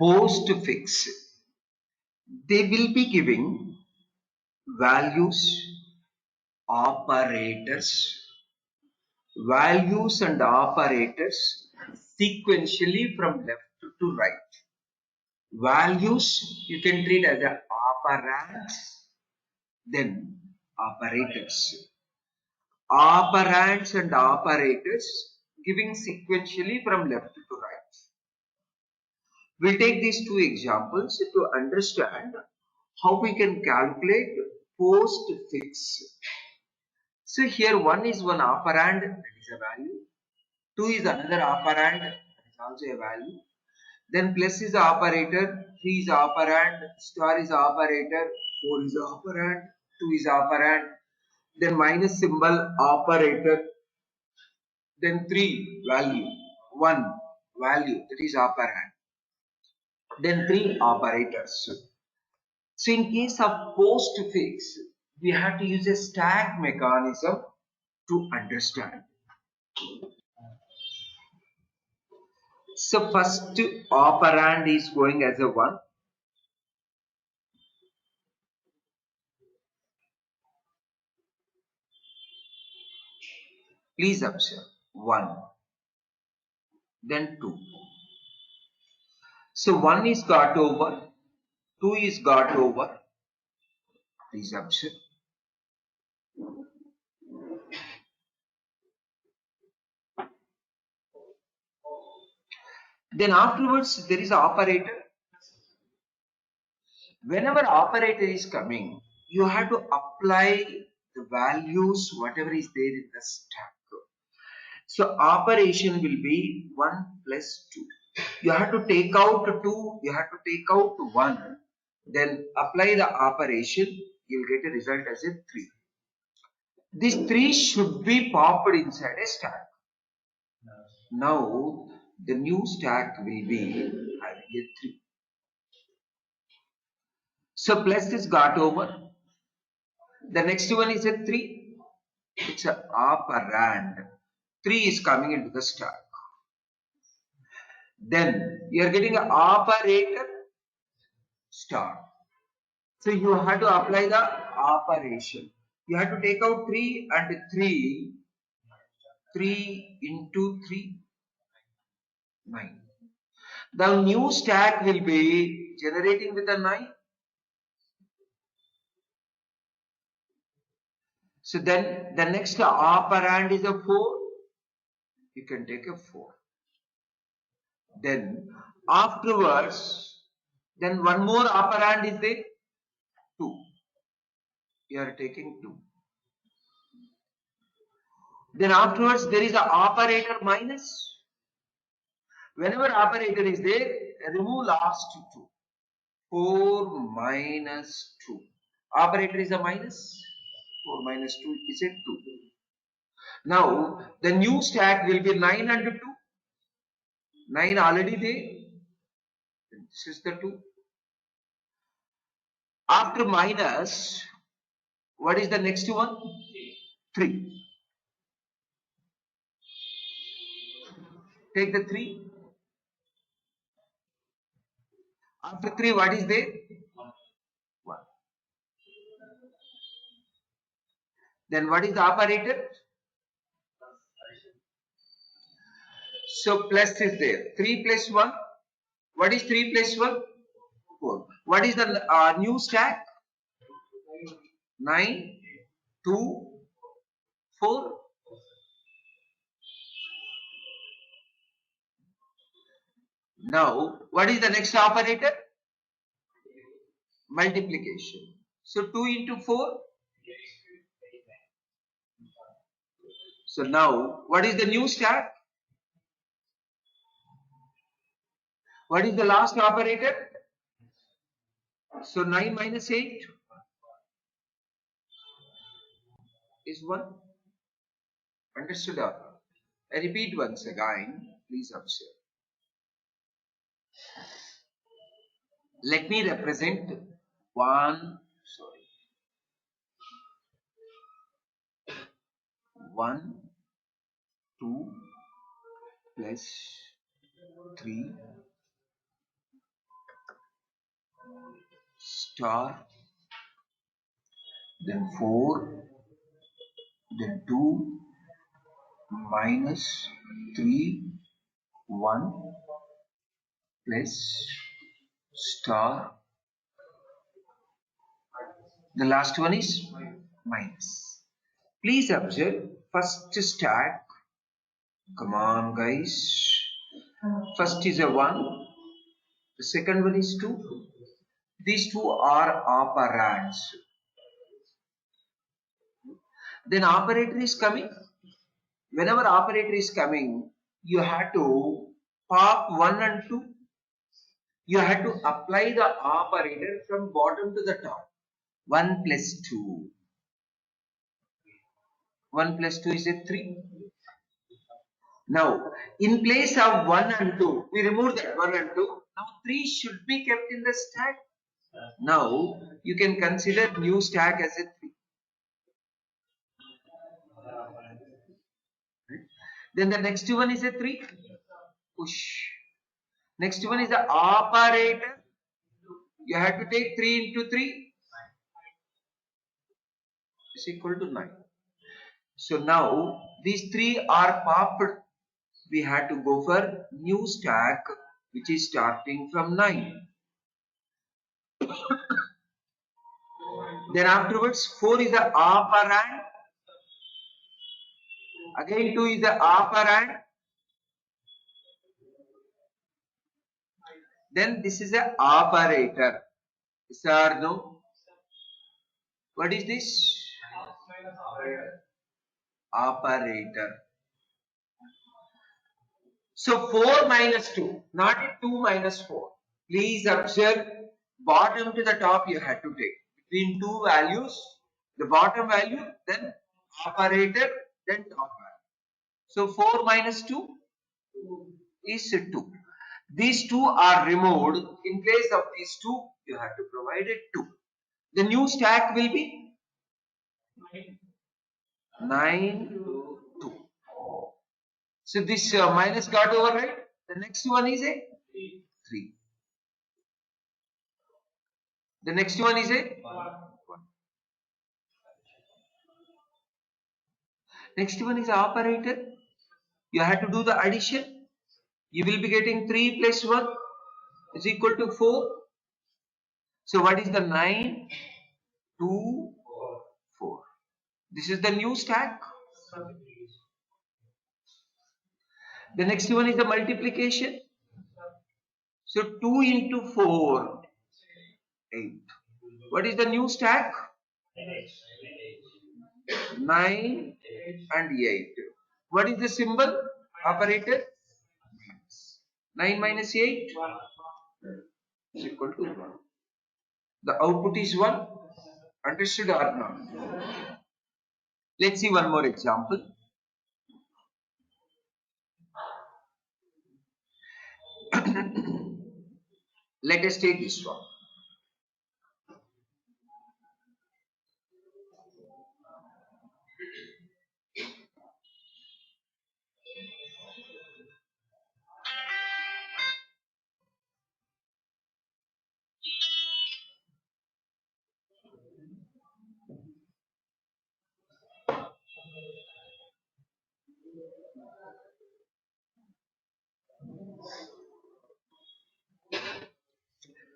postfix. They will be giving values, values and operators sequentially from left to right. Values you can treat as the operands, then operators. Operands and operators giving sequentially from left to right. We'll take these two examples to understand how we can calculate postfix. So here one is one operand, that is a value. 2 is another operand, that is also a value. Then plus is the operator, 3 is operand, star is operator, 4 is operand, 2 is operand. Then minus symbol operator. Then 3 value, 1 value, that is operand. Then 3 operators. So in case of postfix, we have to use a stack mechanism to understand. So first operand is going as a 1. Please observe 1, then 2. So 1 is got over, 2 is got over. Please observe. Then afterwards there is an operator. Whenever operator is coming, you have to apply the values whatever is there in the stack. So operation will be 1 plus 2. You have to take out 2, you have to take out 1, then apply the operation, you'll get a result as a 3. These 3 should be popped inside a stack. Now the new stack will be having a 3. So plus is got over. The next one is a 3. It's an operand. 3 is coming into the stack. Then you are getting an operator star. So you have to apply the operation. You have to take out 3 and 3. 3 into 3, 9. The new stack will be generating with a 9. So then the next operand is a 4. You can take a 4. Then afterwards, then one more operand is there, 2. You are taking 2. Then afterwards there is an operator minus. Whenever operator is there, remove last 2. 4 minus 2. Operator is a minus. 4 minus 2 is a 2. Now the new stack will be 9 and 2. 9 already there. This is the 2. After minus, what is the next one? 3. Take the 3. After 3, what is there? 1. Then what is the operator? So plus is there. 3 plus 1. What is 3 plus 1? 4. What is the new stack? 9, 2, 4. Now, what is the next operator? Multiplication. So 2 into 4. So now, what is the new stack? What is the last operator? So 9 minus 8 is 1. Understood? I repeat once again. Please observe. Let me represent 1, 2 plus 3 star, then 4, then 2, minus 3, 1, plus star. The last one is minus. Please observe first stack. Come on, guys. First is a 1. The second one is 2. These two are operands. Then operator is coming. Whenever operator is coming, you have to pop 1 and 2. You have to apply the operator from bottom to the top. 1 plus 2. 1 plus 2 is a 3. Now, in place of 1 and 2, we remove that 1 and 2. Now, 3 should be kept in the stack. Now, you can consider new stack as a 3. Then the next one is a 3. Push. Next one is the operator. You have to take 3 into 3 is equal to 9. So now these 3 are popped. We have to go for new stack which is starting from 9. Then afterwards 4 is the operand. Again 2 is the operand. Then this is the operator. Yes or no? What is this? Operator. So 4 minus 2, not 2 minus 4. Please observe bottom to the top you have to take. Between two values, the bottom value, then operator, then top value. So 4 minus 2 is 2. These two are removed. In place of these two, you have to provide a 2. The new stack will be 9, 2. So this minus got override. The next one is a 3. The next one is a 1. Next one is operator. You have to do the addition. You will be getting 3 plus 1 is equal to 4. So what is the 9, 2, 4. This is the new stack. The next one is the multiplication. So 2 into 4, 8. What is the new stack? 9 and 8. What is the symbol? Operator? 9 minus 8 is equal to 1. The output is 1. Understood or not? Let's see one more example. Let us take this one.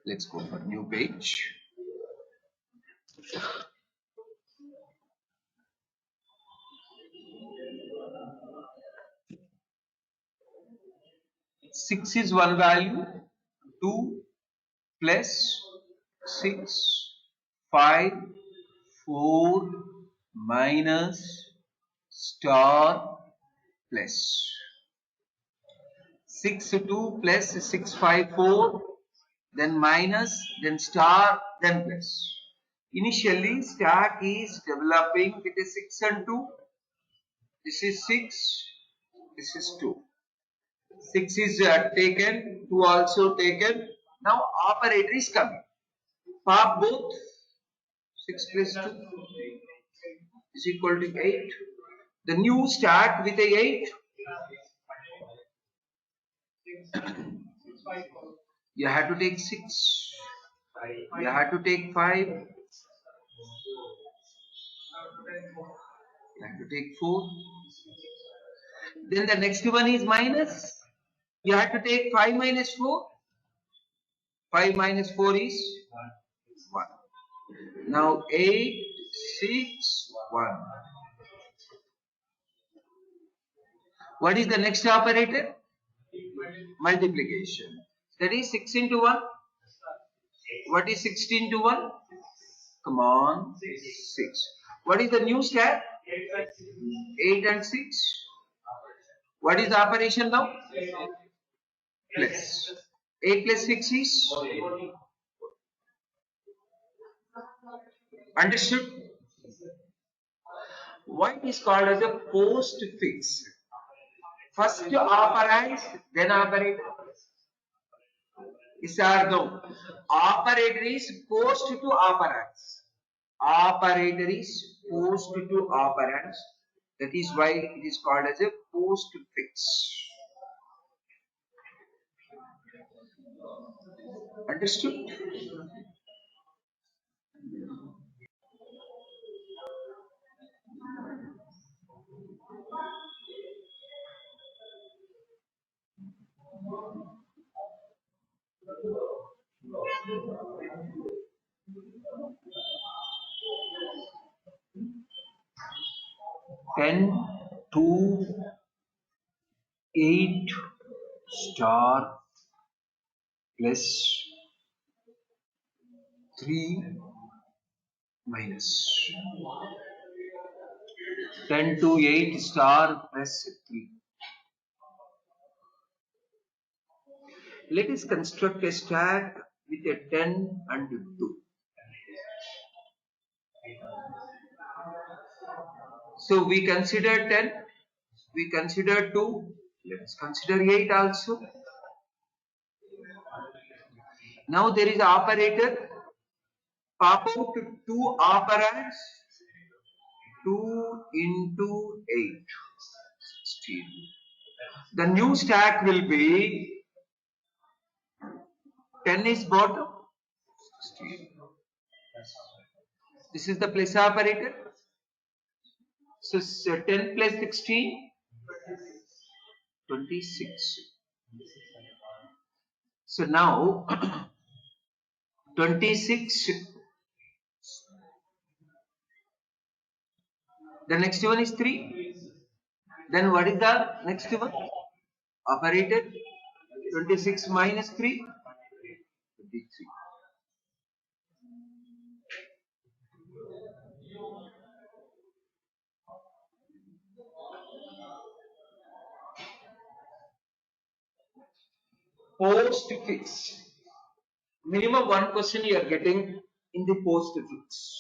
Let's go for new page. Six is one value. 2 plus 6, 5, 4 minus star plus 6, 2 plus 6, 5, 4, then minus, then star, then plus. Initially, stack is developing with a 6 and 2. This is 6, this is 2. 6 is taken, 2 also taken. Now operator is coming. Pop both. 6 plus 2 is equal to 8. The new stack with a 8. You have to take 6. You have to take 5. You have to take 4. Then the next one is minus. You have to take 5 minus 4. 5 minus 4 is 1. Now 8, 6, 1. What is the next operator? Multiplication. That is 6 into 1. What is 16 to 1? Come on. 6. What is the new stack? 8 and 6. What is the operation now? Plus. 8 plus 6 is? Understood? Why it is called as a postfix? First operand, then operator. Is or no? Operator is post to operands. Operator is post to operands. That is why it is called as a postfix. Understood? Ten, 2, 8 star plus 3 minus 10 to 8 star plus 3. Let us construct a stack with a 10 and 2. So we consider 10, we consider 2, let us consider 8 also. Now there is an operator, pop out 2 operands, 2 into 8, 16. The new stack will be 10 is bottom, 16. This is the plus operator. So 10 plus 16, 26. So now 26. The next one is 3. Then what is the next one? Operator 26 minus 3, 23. Postfix. Minimum 1 question you are getting in the postfix.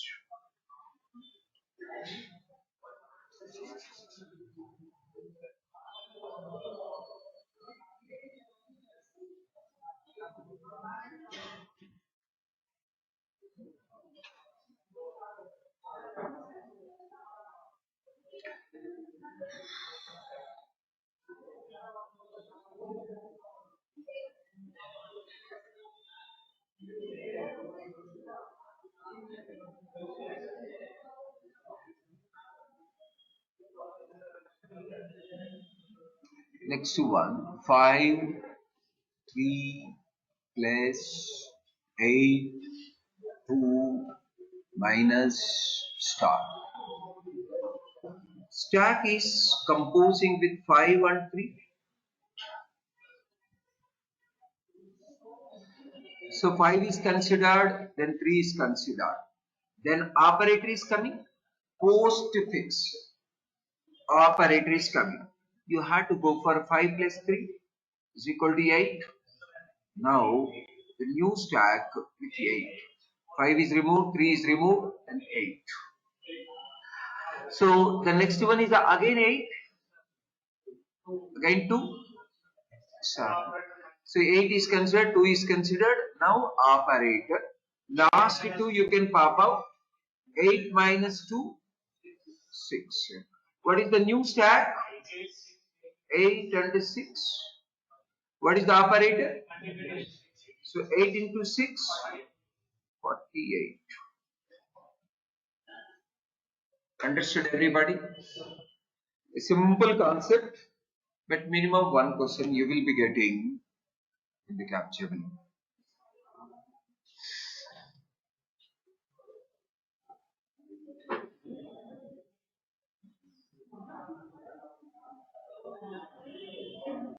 Next one, 5, 3 plus 8, 2 minus star. Stack is composing with 5 and 3. So 5 is considered, then 3 is considered. Then operator is coming, postfix. Operator is coming. You have to go for 5 plus 3 is equal to 8. Now the new stack with 8. 5 is removed, 3 is removed, and 8. So the next one is again 8. Again 2. 7. So 8 is considered, 2 is considered. Now operator. Last 2 you can pop out. 8 minus 2, 6. What is the new stack? 8 and 6. What is the operator? So 8 into 6, 48. Understood, everybody? A simple concept, but minimum one question you will be getting in the capture.